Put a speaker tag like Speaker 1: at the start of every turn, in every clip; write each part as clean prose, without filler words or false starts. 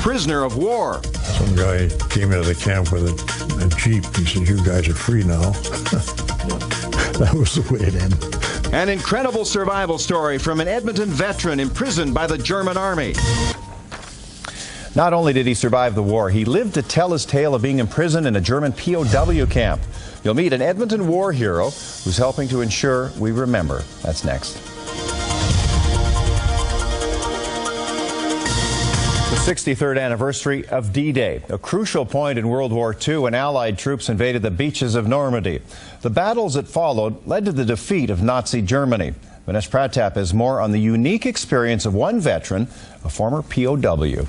Speaker 1: prisoner of war.
Speaker 2: Some guy came out of the camp with a Jeep. He said, "You guys are free now." That was the way it ended.
Speaker 1: An incredible survival story from an Edmonton veteran imprisoned by the German army.
Speaker 3: Not only did he survive the war, he lived to tell his tale of being imprisoned in a German POW camp. You'll meet an Edmonton war hero who's helping to ensure we remember. That's next. The 63rd anniversary of D-Day, a crucial point in World War II when Allied troops invaded the beaches of Normandy. The battles that followed led to the defeat of Nazi Germany. Vanessa Pratap has more on the unique experience of one veteran, a former POW.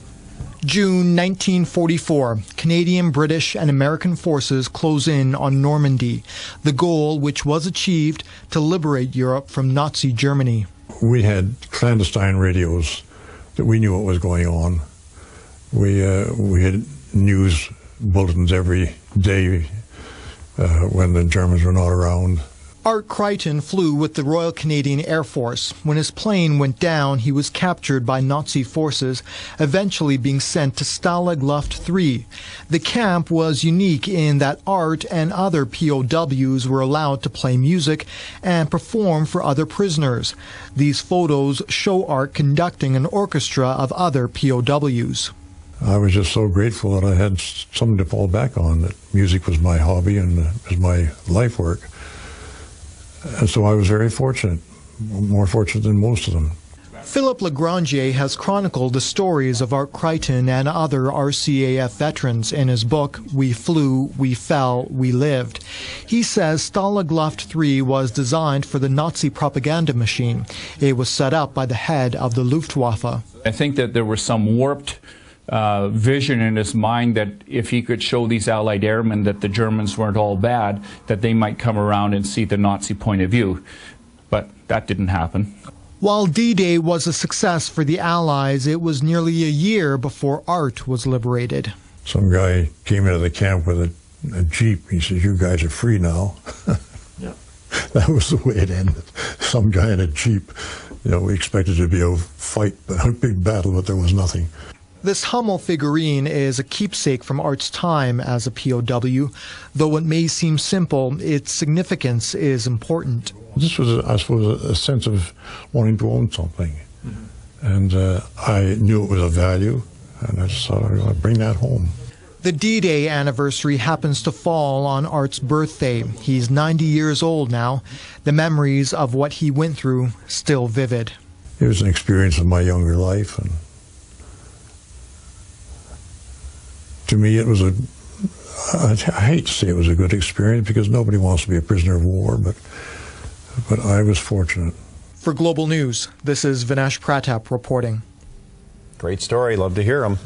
Speaker 4: June 1944, Canadian, British and American forces close in on Normandy, the goal which was achieved to liberate Europe from Nazi Germany.
Speaker 2: We had clandestine radios that we knew what was going on. We had news bulletins every day when the Germans were not around.
Speaker 4: Art Crighton flew with the Royal Canadian Air Force. When his plane went down, he was captured by Nazi forces, eventually being sent to Stalag Luft III. The camp was unique in that Art and other POWs were allowed to play music and perform for other prisoners. These photos show Art conducting an orchestra of other POWs.
Speaker 2: I was just so grateful that I had something to fall back on, that music was my hobby and was my life work. And so I was very fortunate, more fortunate than most of them.
Speaker 4: Philip Lagrangier has chronicled the stories of Art Crighton and other RCAF veterans in his book, We Flew, We Fell, We Lived. He says Stalag Luft III was designed for the Nazi propaganda machine. It was set up by the head of the Luftwaffe.
Speaker 5: I think that there was some warped vision in his mind that if he could show these Allied airmen that the Germans weren't all bad, that they might come around and see the Nazi point of view. But that didn't happen.
Speaker 4: While D-Day was a success for the Allies, it was nearly a year before Art was liberated.
Speaker 2: Some guy came out of the camp with a Jeep. He said, "You guys are free now." That was the way it ended. Some guy in a Jeep. You know, we expected it to be a fight, a big battle, but there was nothing.
Speaker 4: This Hummel figurine is a keepsake from Art's time as a POW. Though it may seem simple, its significance is important.
Speaker 2: This was, I suppose, a sense of wanting to own something. And I knew it was of value, and I just thought I'd bring that home.
Speaker 4: The D-Day anniversary happens to fall on Art's birthday. He's 90 years old now. The memories of what he went through still vivid.
Speaker 2: It was an experience of my younger life, and to me, it was I hate to say it was a good experience because nobody wants to be a prisoner of war, but I was fortunate.
Speaker 4: For Global News, this is Vanessa Pratap reporting.
Speaker 3: Great story. Love to hear him.